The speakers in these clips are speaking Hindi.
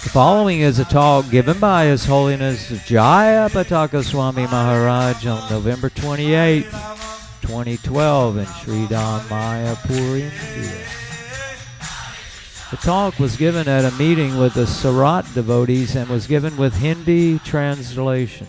The following is a talk given by His Holiness Jaya Pataka Swami Maharaj on November 28, 2012 in Sri Mayapur, India. The talk was given at a meeting with the Sarat devotees and was given with Hindi translation.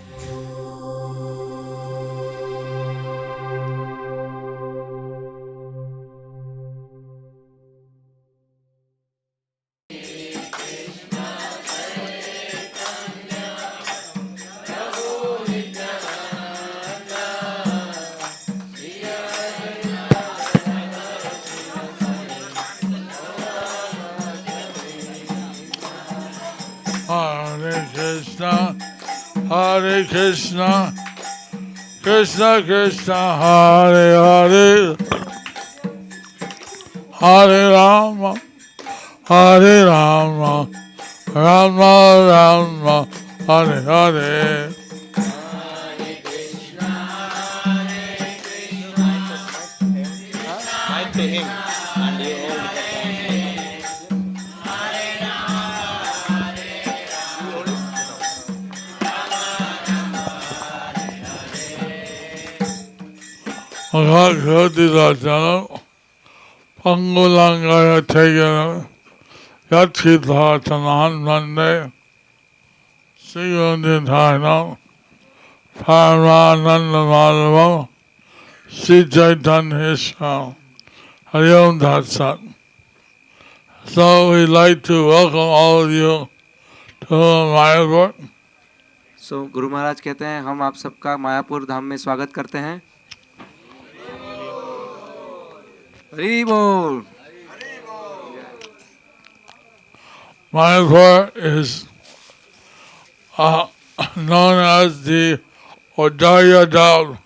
Hare Krishna, Krishna Krishna, Hare Hare, Hare Rama, Hare Rama, Rama Rama, Hare Hare. Mic to him and you hold it. Bhagavad Gita Pangulangaya Tegana Yatchitha Tanan Mande Sigundithaina Paramananda Madhava Sri Chaitanya Isham Hari Om Tat Sat. So we'd like to welcome all of you to Mayapur. So Guru Maharaj कहते हैं हम आप सबका मायापुर धाम में स्वागत करते हैं. हरि बोल. Mayapur is known as the Audarya Dham,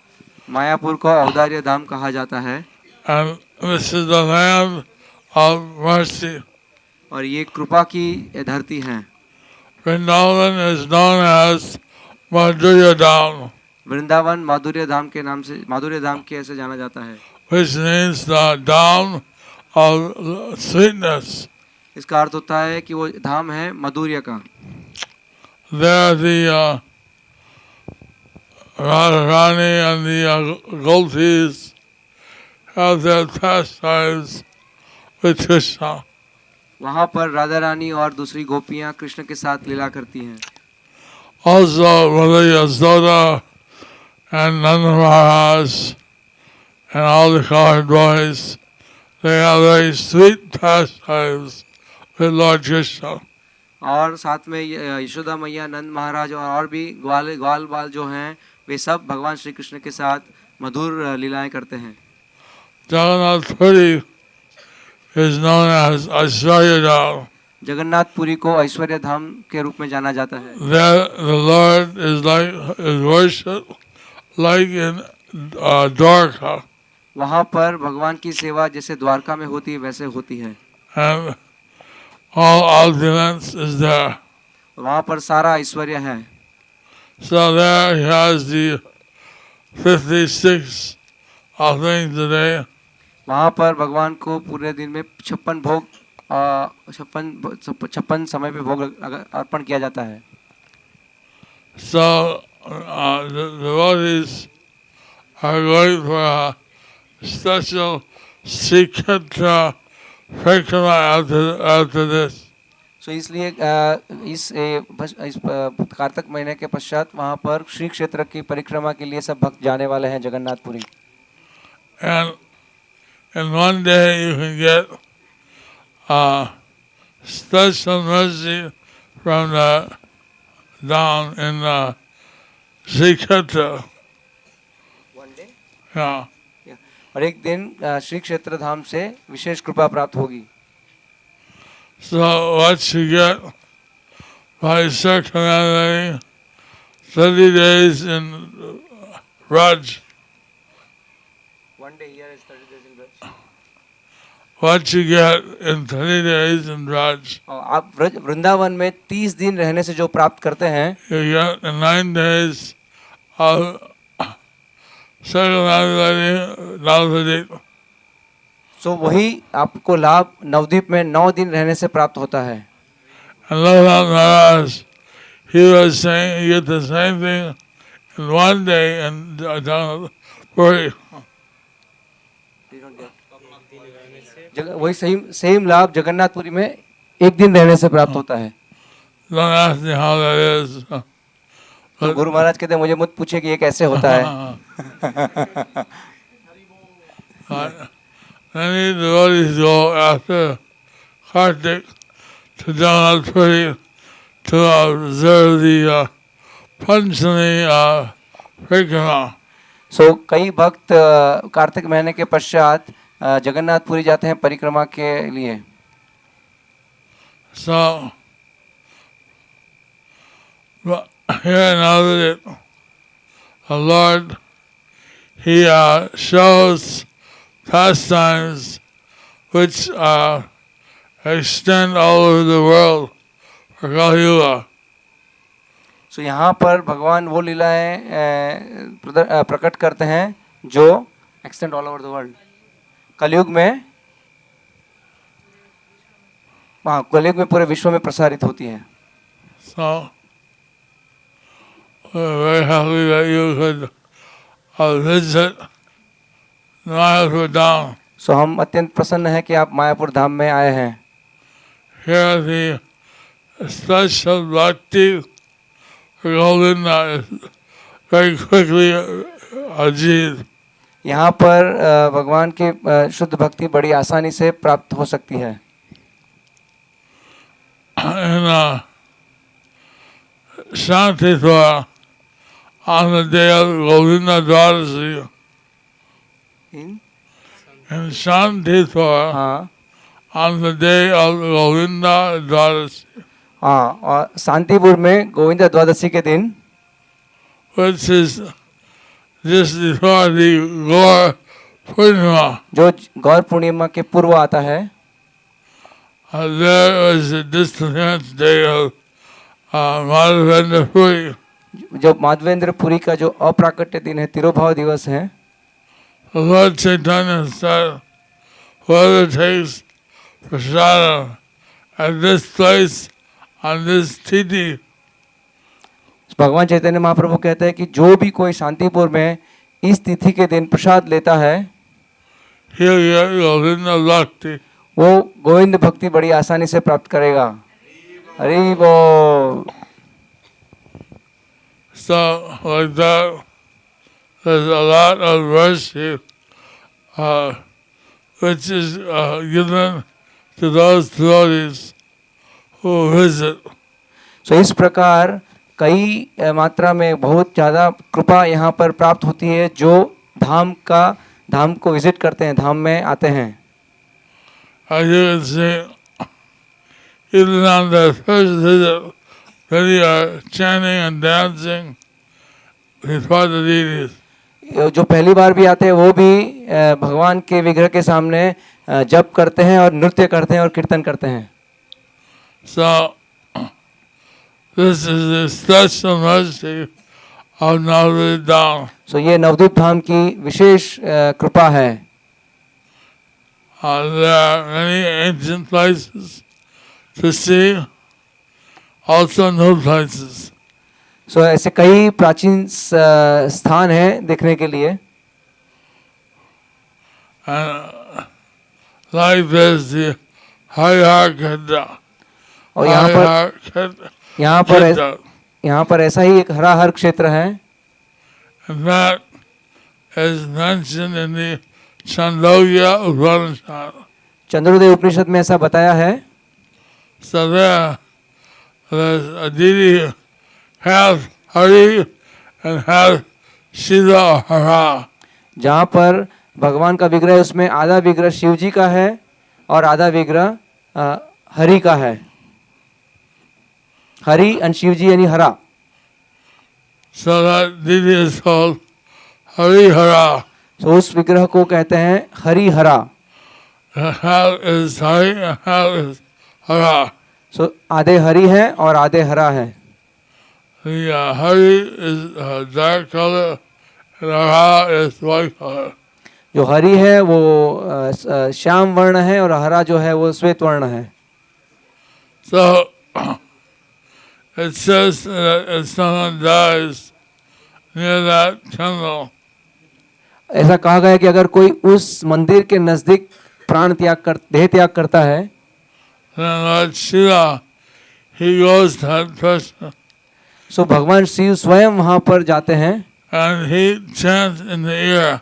Mayapur को औदार्य धाम कहा जाता है and this is the land of mercy. और ये कृपा की धरती है. Vrindavan is known as Madhurya Dham, Vrindavan माधुर्य धाम के नाम से माधुर्य धाम के ऐसे जाना जाता है, which means the Dham of sweetness. इसका अर्थ होता है कि वो धाम है मधुर्य का. There the Radharani and the Gopis have their pastimes with Krishna. वहाँ पर राधा रानी और दूसरी गोपियाँ कृष्ण के साथ लीला करती हैं. Also Mother Yasoda and Nanda Maharaj and all the colored boys, they have very sweet pastimes with Lord Krishna. और साथ में यशोदा मैया, नंद महाराज और भी ग्वाल बाल जो हैं वे सब भगवान श्री कृष्ण के साथ मधुर लीलाएं करते हैं. Jagannath Puri is known as Aishwarya Dham. Jagannathpuri को ऐश्वर्य धाम के रूप में जाना जाता है. There the Lord is worshipped like in Dwarka. वहाँ पर भगवान की सेवा जैसे द्वारका में होती है वैसे होती है. And all opulence is there. वहाँ पर सारा ऐश्वर्य है. So there he has the 56 offerings a day. वहाँ पर भगवान को पूरे दिन में 56 भोग 56 समय पे भोग अर्पण किया जाता है. So the devotees are going for a special Srikshetra Parikrama after this. So इसलिए इस कार्तिक महीने के पश्चात वहाँ पर श्री क्षेत्र की परिक्रमा के लिए सब भक्त जाने वाले हैं Jagannathpuri. And in one day you can get special mercy from the down in the Srikshetra. One day? Yeah. और एक दिन श्री क्षेत्र धाम से विशेष कृपा प्राप्त होगी. So what you get by circumventing 30 days in Raj. One day here is 30 days in Raj. What you get in 30 days in Raj. आप वृंदावन में 30 दिन रहने से जो प्राप्त करते हैं, You get in 9 days of circumventing Navadvip. सो वही आपको लाभ नवद्वीप में 9 दिन रहने से प्राप्त होता है। And Loknath Maharaj, he was saying you get the same thing in one day in Jagannath-puri. वही सेम लाभ जगन्नाथपुरी में एक दिन रहने से प्राप्त होता है। Don't ask me how that is. तो गुरु महाराज कहते हैं मुझे मत पूछिए कि ये कैसे होता है। Many devotees go after Kartik to Jagannath-puri to observe the Panchami Parikrama. सो कई भक्त कार्तिक महीने के पश्चात जगन्नाथपुरी जाते हैं परिक्रमा के लिए। So, but here now that the Lord, He shows pastimes which extend all over the world for Kali Yuga. सो यहाँ पर भगवान वो लीलाएं प्रकट करते हैं जो extend all over the world, कलयुग में, हाँ कलयुग में पूरे विश्व में प्रसारित होती हैं। So, we're very happy that you could visit Mayapur Dham. सो हम अत्यंत प्रसन्न हैं कि आप मायापुर धाम में आए हैं। Here the special bhakti for Govinda is very quickly achieved. यहाँ पर भगवान की शुद्ध भक्ति बड़ी आसानी से प्राप्त हो सकती है। In Shantidwar, on the day of Govinda Dwadasi, in Shantidwar, हाँ on the day of Govinda Dwadasi, हाँ, और शांतिपुर में गोविंदा द्वादशी के दिन, which is just before the Gaur Purnima, जो गौर पूर्णिमा के पूर्व आता है, there was a distant day of Madhavendra Puri. जो माधवेंद्र पुरी का जो अप्राकट्य दिन है, तिरुभाव दिवस है। Lord Chaitanya said, whoever takes prasadam at this place on this tithi, भगवान चैतन्य महाप्रभु कहते हैं कि जो भी कोई शांतिपुर में इस तिथि के दिन प्रसाद लेता है, he'll get Govinda Bhakti. वो गोविंद भक्ति बड़ी आसानी से प्राप्त करेगा। हरि बोल। So, like that, there's a lot of worship which is given to those devotees who visit. सो इस प्रकार कई मात्रा में बहुत ज़्यादा कृपा यहाँ पर प्राप्त होती है जो धाम को विजिट करते हैं, धाम में आते हैं। As you can see, even on the first visit, many are chanting and dancing before the deities. जो पहली बार भी आते हैं वो भी भगवान के विग्रह के सामने जप करते हैं और नृत्य करते हैं और कीर्तन करते हैं। So, this is the special mercy of Navadvip Dham. सो ये नवद्वीप धाम की विशेष कृपा है। There are many ancient places to see, also new places. सो ऐसे कई प्राचीन स्थान हैं देखने के लिए। And like this, the Harihar Kheda. और यहाँ पर ऐसा ही एक हराहर क्षेत्र है। And that is mentioned in the Chandogya Upanishad. चंद्रोदय उपनिषद में ऐसा बताया है। So there's a deity has Hari and has Shiva Hara. जहाँ पर भगवान का विग्रह है उसमें आधा विग्रह शिव जी का है और आधा विग्रह हरि का है। हरि एंड शिव जी यानी हरा। So that deity is called Harihara. तो उस विग्रह को कहते हैं Harihara. Half is Hari and half is Hara. सो आधे हरि है और आधे हरा है। The Hari is dark color and Hara is white color. जो हरी है वो श्याम वर्ण है और हरा जो है वो श्वेत वर्ण है. So it says that if someone dies near that temple, ऐसा कहा गया है कि अगर कोई उस मंदिर के नजदीक देह त्याग करता है, then Lord Shiva, he goes to that person सो भगवान शिव स्वयं वहां पर जाते हैं and he chants in the ear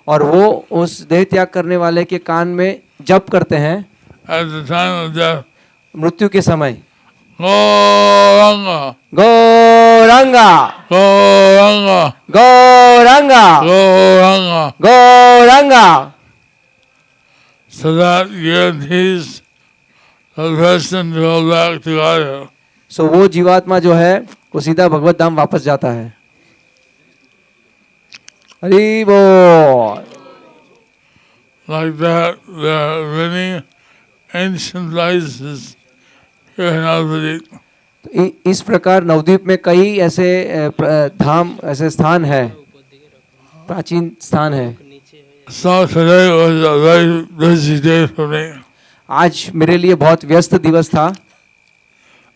और वो उस देह त्याग करने वाले के कान में जप करते हैं at the time of death. मृत्यु के समय. Gauranga, Gauranga Gauranga, Gauranga Gauranga. Gauranga. So that guarantees the person to go back to God. सो वो जीवात्मा जो है वो सीधा भगवत धाम वापस जाता है. हरि बोल. Like that, there are many ancient places here in Navadvip. इस प्रकार नवद्वीप में कई ऐसे धाम ऐसे स्थान है, प्राचीन स्थान है. So today was a very busy day for me. आज मेरे लिए बहुत व्यस्त दिवस था.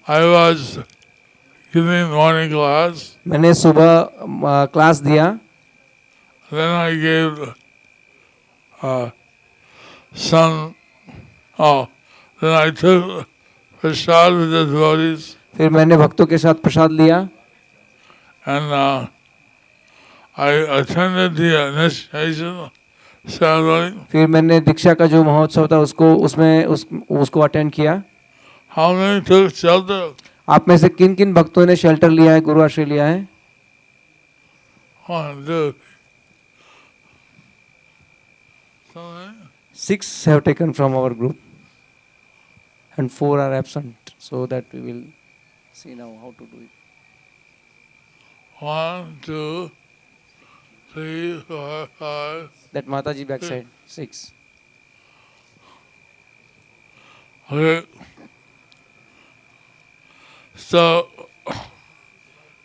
I was giving morning class, मैंने सुबह क्लास दिया, then I gave then I took prasad with the devotees, फिर मैंने भक्तों के साथ प्रसाद लिया and I attended the initiation ceremony. फिर मैंने दीक्षा का जो महोत्सव था उसको अटेंड किया. How many took shelter? आप में से किन किन भक्तों ने शेल्टर लिया है, गुरु आश्रय लिया है? 1, 2, 3. 6 have taken from our group and 4 are absent, so that we will see now how to do it. 1, 2, 3, 4, 5. That Mataji backside, 6. Okay. So,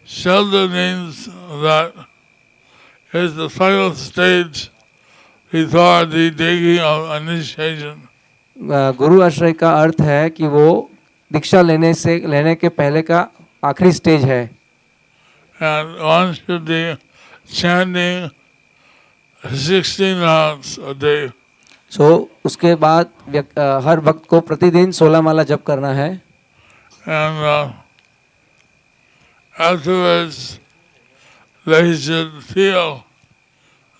shelter means that is the final stage before the taking of initiation. गुरु आश्रय का अर्थ है कि वो दीक्षा लेने के पहले का आखिरी स्टेज है. And one should be chanting 16 rounds a day. सो उसके बाद हर भक्त को प्रतिदिन 16 माला जप करना है. And afterwards, they should feel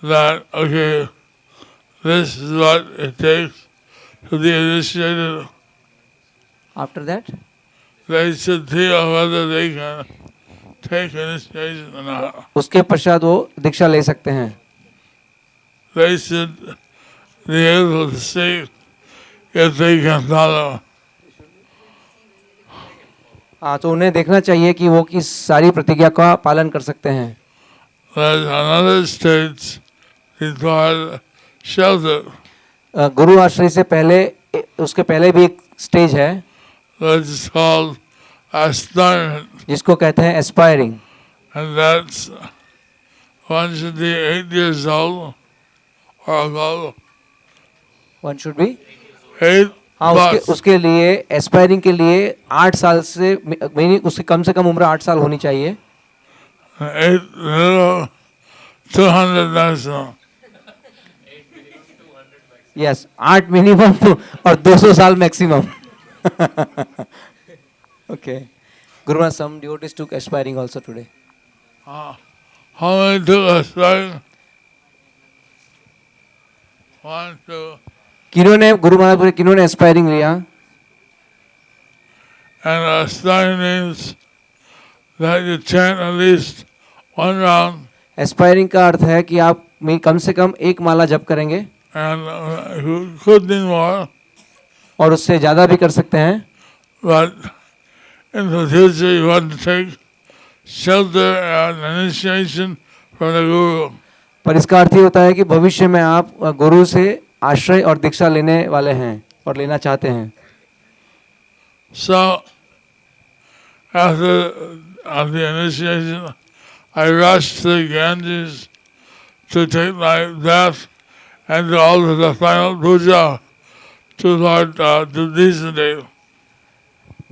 that, okay, this is what it takes to be initiated. After that, They should feel whether they can take initiation or not. उसके पश्चात वो दीक्षा ले सकते हैं. They should be able to see if they can follow. हाँ, तो उन्हें देखना चाहिए कि वो किस सारी प्रतिज्ञा का पालन कर सकते हैं. There's another stage before shelter, गुरु आश्रय से पहले उसके पहले भी एक स्टेज है which is called aspirant, जिसको कहते हैं aspiring. and that's one should be 8 years old or above. One should be. 8 हाँ, plus. उसके लिए एस्पायरिंग के लिए 8 साल से उसकी कम से कम उम्र 8 साल होनी चाहिए. 8 little 200 maximum. यस, 8 मिनिमम और 200 साल maximum. Okay. Gurunath, some devotees took aspiring also today. How many took aspiring? 1, 2. किन्होंने Guru Maharaj बोले किन्होंने एस्पायरिंग लिया? And aspiring means that you chant at least 1 round. Aspiring का अर्थ है कि आप कम से कम 1 माला जप करेंगे. And you could do more, और उससे ज़्यादा भी कर सकते हैं. but in the future you want to take shelter and initiation from the Guru. पर इसका अर्थ ये होता है कि भविष्य में आप गुरु से आश्रय और दीक्षा लेने वाले हैं और लेना चाहते हैं. So, after the initiation, I rushed to the Ganges to take my bath and also the final puja to Lord Jagdishadev.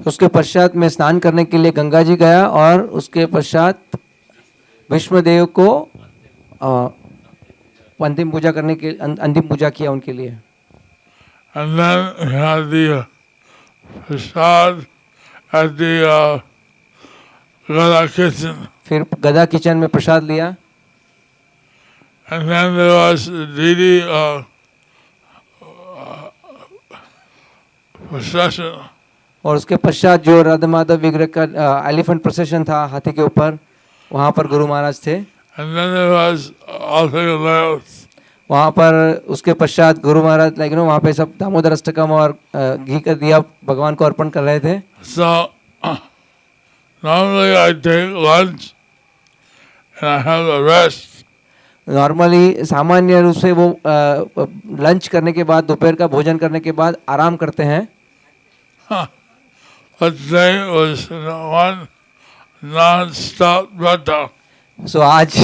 उसके पश्चात मैं स्नान करने के लिए गंगा जी गया और उसके पश्चात विष्णुदेव को अंतिम पूजा करने के अंतिम पूजा किया उनके लिए. And then we had the prasad at the Gada kitchen. फिर गदा किचन में प्रसाद लिया. And then there was Didi procession. और उसके पश्चात जो राधा माधव विग्रह का एलिफेंट प्रोसेशन था हाथी के ऊपर, वहाँ पर गुरु महाराज थे. And then there was offering lamps. वहाँ पर उसके पश्चात गुरु महाराज वहाँ पे सब दामोदर अष्टकम और घी का दिया भगवान को अर्पण कर रहे थे. So normally I take lunch and I have a rest. Normally सामान्य रूप से वो लंच करने के बाद, दोपहर का भोजन करने के बाद आराम करते हैं. But today was one non-stop brata. सो आज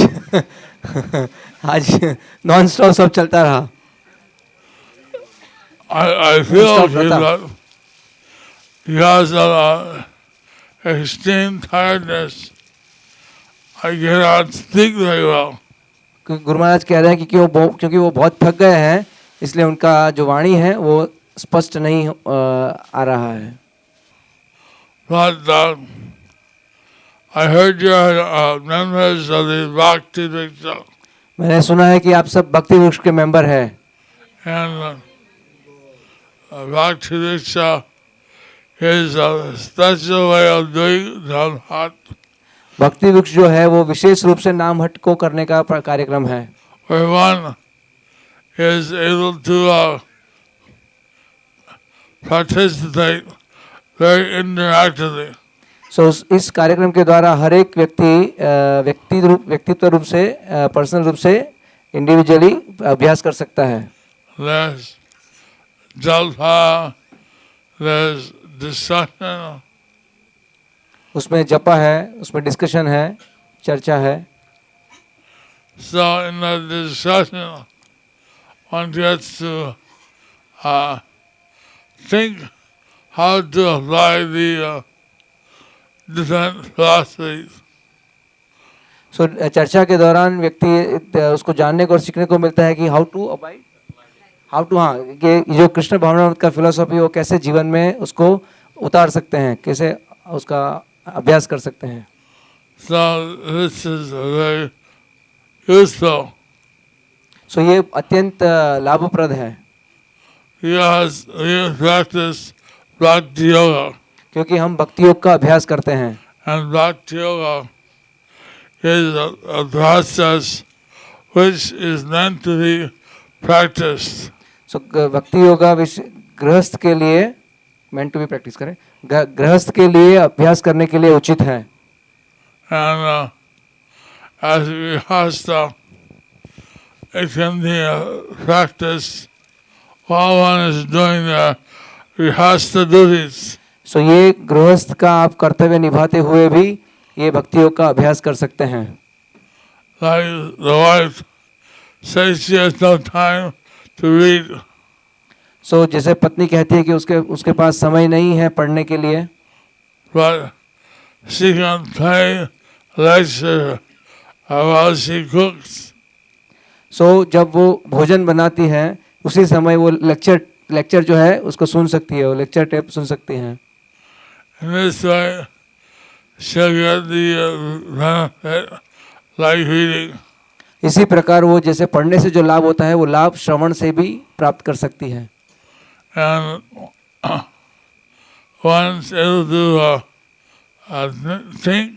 नॉन स्टॉप सब चलता रहा. I feel that because of extreme tiredness, I cannot speak very well. Guru Maharaj कह रहे हैं कि क्योंकि वो बहुत थक गए हैं, इसलिए उनका जो वाणी है वो स्पष्ट नहीं आ रहा है. But I heard your members of the Bhakti Vriksha. मैंने सुना है कि आप सब भक्ति वृक्ष के मेंबर हैं. And Bhakti Vriksha is a special way of doing Dhammat. भक्ति वृक्ष जो है वो विशेष रूप से नाम हट को करने का कार्यक्रम है. Where one is able to participate very interactively. सो इस कार्यक्रम के द्वारा हर एक व्यक्तित्व रूप से, पर्सनल रूप से, इंडिविजुअली अभ्यास कर सकता है. There's jalpa, there's discussion. उसमें जपा है, उसमें डिस्कशन है, चर्चा है. So in the discussion, one gets to think how to apply the different philosophies. सो चर्चा के दौरान व्यक्ति उसको जानने को और सीखने को मिलता है कि हाउ टू कि जो कृष्ण भावनामृत का फिलोसॉफी वो कैसे जीवन में उसको उतार सकते हैं, कैसे उसका अभ्यास कर सकते हैं. So this is very useful. सो ये अत्यंत लाभप्रद है. Yes, we practice Bhakti Yoga. क्योंकि हम भक्ति योग का अभ्यास करते हैं. And Bhakti Yoga is a process which is meant to be practiced. सो भक्ति योगा गृहस्थ के लिए meant to be practice करें, गृहस्थ के लिए अभ्यास करने के लिए उचित है. And as we have to, it can be a practice while one is doing the Grihastha duties. सो ये गृहस्थ का आप कर्तव्य निभाते हुए भी ये भक्ति योग का अभ्यास कर सकते हैं. Like the wife says she has no time to read. सो जैसे पत्नी कहती है कि उसके पास समय नहीं है पढ़ने के लिए, But she can play lecture while she cooks. सो जब वो भोजन बनाती है उसी समय वो लेक्चर जो है उसको सुन सकती है, वो लेक्चर टेप सुन सकती हैं. In this way, she'll get the benefit like reading. इसी प्रकार वो जैसे पढ़ने से जो लाभ होता है वो लाभ श्रवण से भी प्राप्त कर सकती है. And one's able to think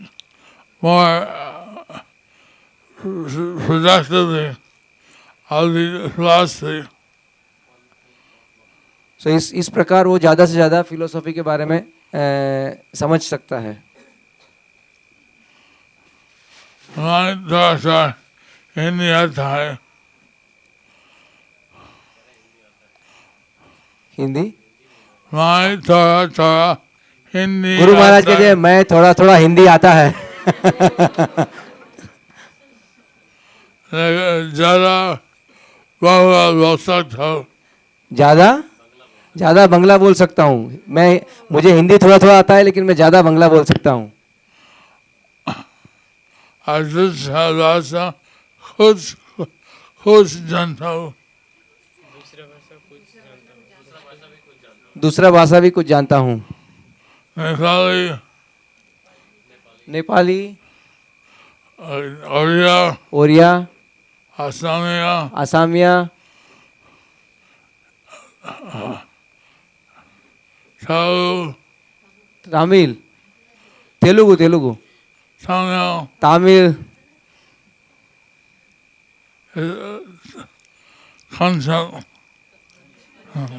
more productively of the philosophy. सो इस प्रकार वो ज़्यादा से ज़्यादा फिलोसॉफी के बारे में समझ सकता है. हिंदी आता है. हिंदी थोड़ा हिंदी. गुरु महाराज कहते हैं मैं थोड़ा हिंदी आता है. ज़्यादा बहुत बोल सकता हूँ। ज़्यादा ज़्यादा बंगला बोल सकता हूँ मैं। मुझे हिंदी थोड़ा थोड़ा आता है लेकिन मैं ज़्यादा बंगला बोल सकता हूँ। और दूसरा भाषा खुद खुद जानता हूँ। दूसरा भाषा भी कुछ जानता हूँ। नेपाली, नेपाली, ओडिया, ओरिया, असमिया, आसामिया, तमिल, तेलुगु, तेलुगु, तमिल,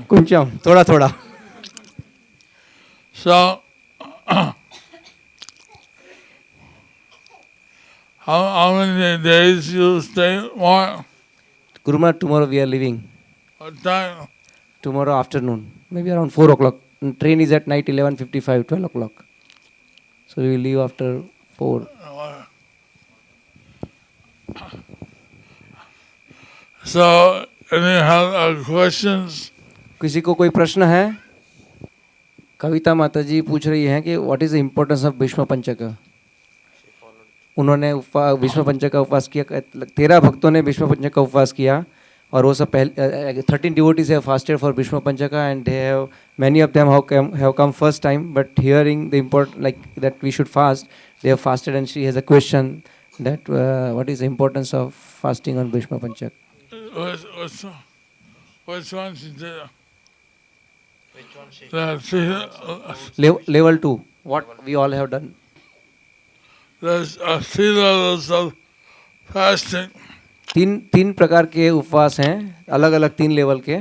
कुंचम, थोड़ा थोड़ा। So, how many days you stay more? Guru Maharaj, tomorrow we are leaving. What time? Tomorrow afternoon, maybe around 4 o'clock. Train is at night 11:55, 12 o'clock. So we will leave after 4. So, any have questions? किसी को कोई प्रश्न है? कविता माता जी पूछ रही हैं कि what is the importance of Bhishma पंचक। उन्होंने भीष्म पंचक का उपवास किया। 13 भक्तों ने भीष्म पंचक का उपवास किया और वो सब पहले 13 devotees have fasted for Bhishma Panchaka and they have many of them have come first time, but hearing the important like that we should fast, they have fasted. And she has a question that what is the importance of fasting on Bhishma Panchak? Which one she did? Level 2, what we all have done. There's 3 levels of fasting. तीन प्रकार के उपवास हैं, अलग अलग 3 लेवल के।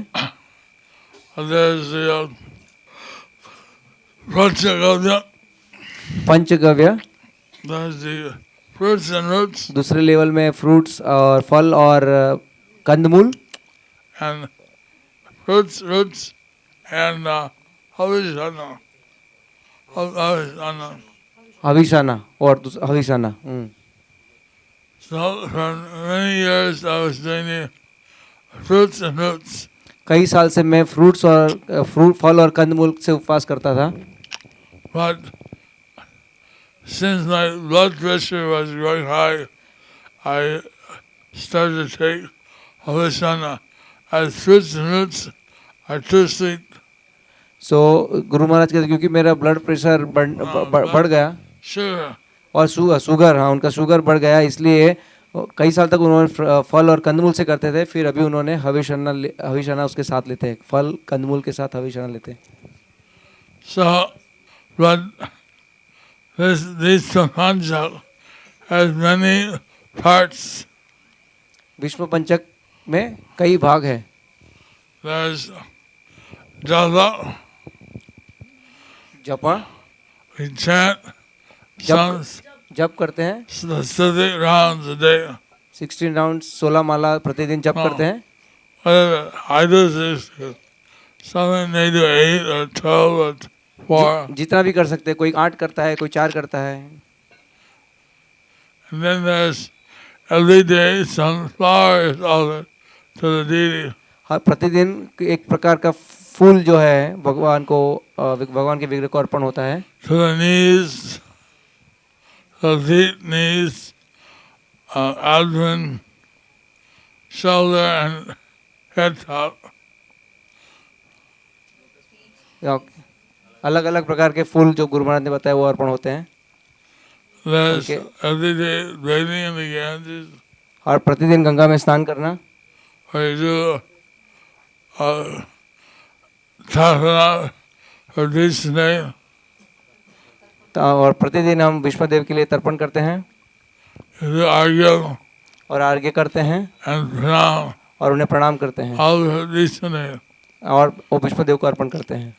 There's the Panchagavya. Panchagavya. There's the fruits and roots. दूसरे लेवल में फ्रूट्स और फल और कंदमूल। And fruits, roots, and Havishana. Havishana. हविषाना और हविषाना। So for many years I was doing the fruits and roots. कई साल से मैं फ्रूट्स और फल और कंदमूल से उपवास करता था। But since my blood pressure was growing high, I started to take Havishana. As fruits and roots are too sweet. सो गुरु महाराज कहते क्योंकि मेरा ब्लड प्रेशर बढ़ गया Sugar. और शुगर, हाँ उनका शुगर बढ़ गया, इसलिए कई साल तक उन्होंने फल और कंदमूल से करते थे। फिर अभी उन्होंने हविषाना उसके साथ लेते हैं, फल कंदमूल के साथ हविषाना लेते हैं। So, but this Panchak has many parts. Vishnu पंचक में कई भाग है। There's japa. जपा, We chant songs, जप करते हैं 60 rounds a day. 16 राउंड 16 माला प्रतिदिन जप करते हैं। Whatever. I do this. Some they do 8 or 12 or 4. जितना भी कर सकते हैं, कोई 8 करता है, कोई 4 करता है। And then there's every day some flowers offered to the deity. हर प्रतिदिन एक प्रकार का फूल जो है भगवान के विग्रह को अर्पण होता है। To the knees, the feet, knees, abdomen, shoulder, and head top. अलग अलग प्रकार के फूल जो गुरु महाराज ने बताया वो अर्पण होते हैं। There's every day bathing in the Ganges. और प्रतिदिन गंगा में स्नान करना। Where you do Tahana for Krishna. और प्रतिदिन हम विष्णु देव के लिए तर्पण करते हैं You do Argya और आर्घ्य करते हैं and Pranam. और उन्हें प्रणाम करते हैं All for Krishna. और वो विष्णु देव को अर्पण करते हैं।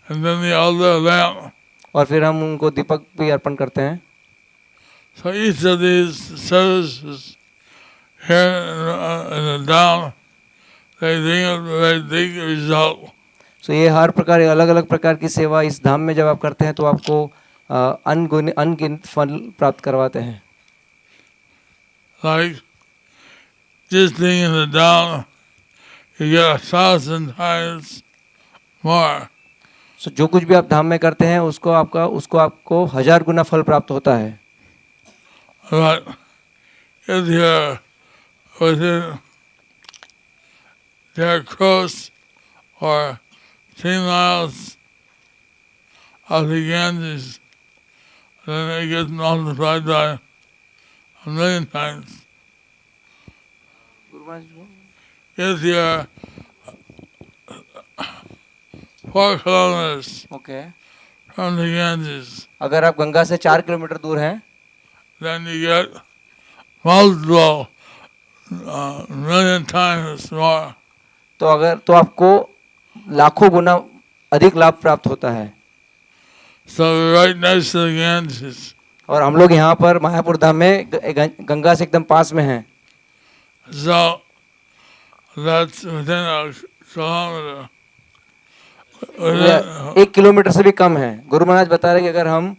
And then the altar lamp. और फिर हम उनको दीपक भी अर्पण करते हैं। So each of these services here and down, they bring a very big result. सो ये हर प्रकार अलग अलग प्रकार की सेवा इस धाम में जब आप करते हैं तो आपको अनगिनत फल प्राप्त करवाते हैं। Like just being in the down you get 1,000 times more. So, जो कुछ भी आप धाम में करते हैं उसको आपको 1000 गुना फल प्राप्त होता है. But if you're within their coast or 10 miles of the Ganges, then it gets multiplied by 1,000,000 times. If you're 4 kilometers Okay. from the Ganges, अगर आप गंगा से 4 किलोमीटर दूर हैं then you get multiple 1,000,000 times more. तो आपको लाखों गुना अधिक लाभ प्राप्त होता है. So we're right next to the Ganges. और हम लोग यहाँ पर मायापुर धाम में गंगा से एकदम पास में हैं. So that's within a kilometer. 1 kilometre से भी कम है. गुरु महाराज बता रहे हैं कि अगर हम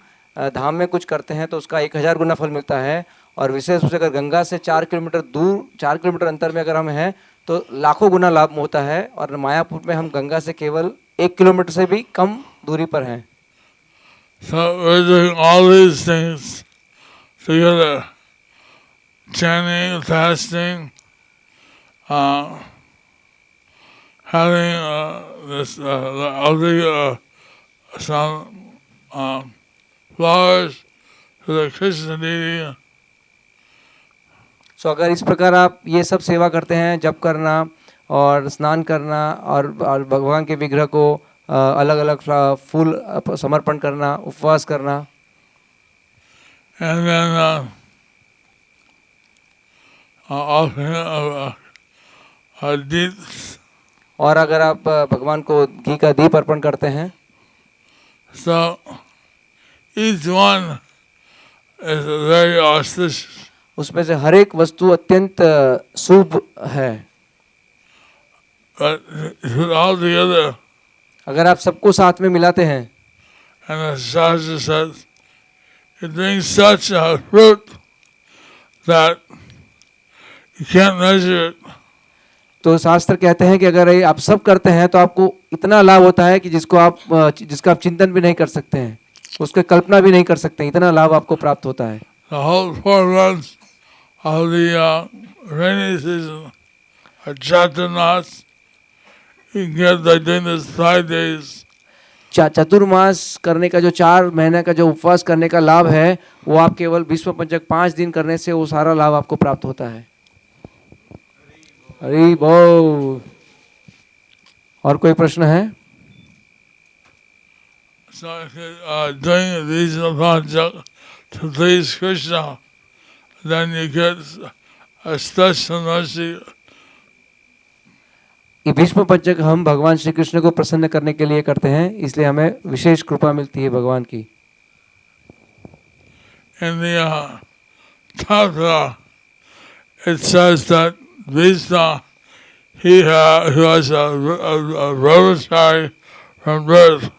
धाम में कुछ करते हैं तो उसका 1000 गुना फल मिलता है. और विशेष रूप से अगर गंगा से 4 किलोमीटर दूर 4 किलोमीटर अंतर में अगर हम हैं तो लाखों गुना लाभ होता है. और मायापुर में हम गंगा से केवल 1 किलोमीटर से भी कम दूरी पर हैं. So we're doing all these things together: chanting, fasting, having some flowers to the Krishna deity. So अगर इस प्रकार आप ये सब सेवा करते हैं, जप करना और स्नान करना और भगवान के विग्रह को अलग अलग फूल समर्पण करना, उपवास करना, and then offering deeds. और अगर आप भगवान को घी का दीप अर्पण करते हैं, So each one is very auspicious. उसमें से हर एक वस्तु अत्यंत शुभ है. But all together, अगर आप सबको साथ में मिलाते हैं, and the Shastra says, it brings such a fruit that you can't measure it. तो शास्त्र कहते हैं कि अगर ये आप सब करते हैं तो आपको इतना लाभ होता है कि जिसका आप चिंतन भी नहीं कर सकते हैं, उसकी कल्पना भी नहीं कर सकते. इतना लाभ आपको प्राप्त होता है. The whole 4 months of the rainy season are Chaturmas. You can get by doing this 5 days. चतुर्मास करने का जो 4 महीने का जो उपवास करने का लाभ है वो आप केवल विश्व पंचक 5 दिन करने से वो सारा लाभ आपको प्राप्त होता है. हरि बोल. और कोई प्रश्न है? So if you're doing these Panchak to please Krishna, then you get a special mercy. ये भीष्म पंचक हम भगवान श्री कृष्ण को प्रसन्न करने के लिए करते हैं, इसलिए हमें विशेष कृपा मिलती है भगवान की. In the Tatra, it says that Vishnu, he was a brahmachari from birth,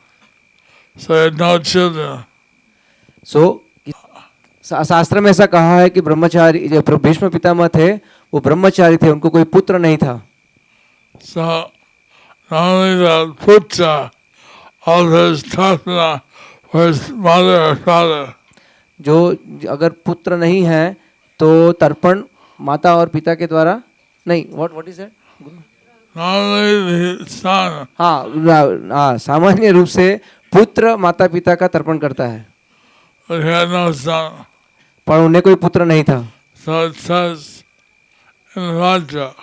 so he had no children. So शास्त्र में ऐसा कहा है कि ब्रह्मचारी जो भीष्म पितामह थे वो ब्रह्मचारी थे, उनको कोई पुत्र नहीं था. So not only the putra of his Tatra for his mother or father, जो अगर पुत्र नहीं है तो तर्पण माता और पिता के द्वारा नहीं. What is that? not only the son, हाँ, सामान्य रूप से पुत्र माता पिता का तर्पण करता है, but he had no son. पर उन्हें कोई पुत्र नहीं था. So it says in the Mantra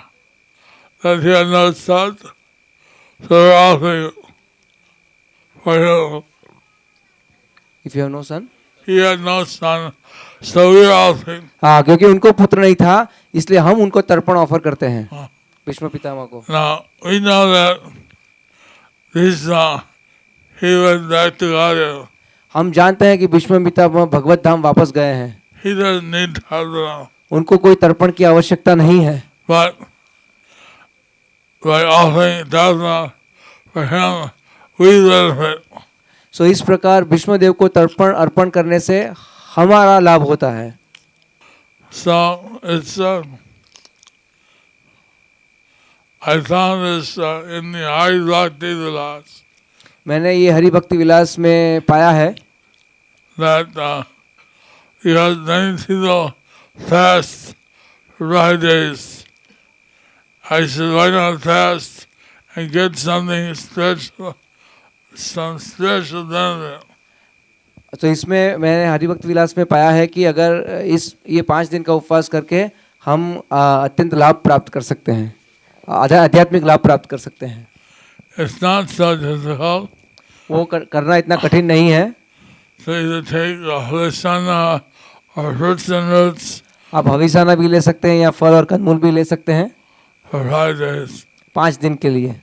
that he had no son, so we're offering for him. If you have no son, He had no son, so we're offering. हाँ, क्योंकि उनको पुत्र नहीं था इसलिए हम उनको तर्पण ऑफर करते हैं भीष्म पितामह को. Now we know that Vishnu, he went back to Godhead. हम जानते हैं कि भीष्म पितामह भगवत धाम वापस गए हैं. He doesn't need Tatra. उनको कोई तर्पण की आवश्यकता नहीं है. But by offering Tatra for him, we benefit. सो इस प्रकार भीष्म देव को तर्पण अर्पण करने से हमारा लाभ होता है. So it's I found this in the Hari Bhakti Vilas मैंने ये हरि भक्ति विलास में पाया है that because many people fast for 5 days, I said, why not fast and get something special, some special benefit? तो इसमें मैंने हरि भक्ति विलास में पाया है कि अगर ये 5 दिन का उपवास करके हम अत्यंत लाभ प्राप्त कर सकते हैं, आध्यात्मिक लाभ प्राप्त कर सकते हैं. It's not so difficult. वो करना इतना कठिन नहीं है. So either take Halisana or fruits and roots आप हविसाना भी ले सकते हैं या फल और कंदमूल भी ले सकते हैं for 5 days. 5 दिन के लिए.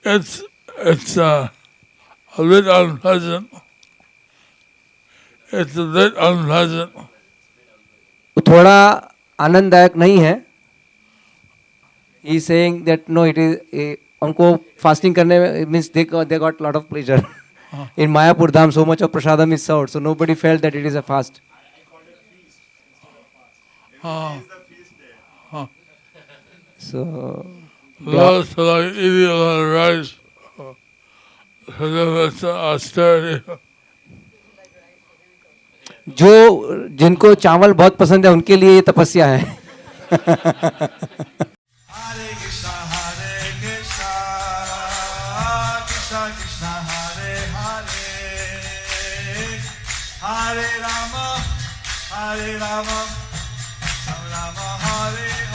It's a bit unpleasant. It's a bit unpleasant. वो थोड़ा आनंददायक नहीं है. He is saying that no, it is उनको फास्टिंग करने में means they got lot of pleasure. In Mayapur Dham, so much of prasadam is served, so nobody felt that it is a fast. So Those who like eating a lot of rice, because it's austerity. जो जिनको चावल बहुत पसंद है उनके लिए ये तपस्या है. Hare Krishna, Krishna Krishna, Hare Hare, Hare Rama, Rama Rama, Hare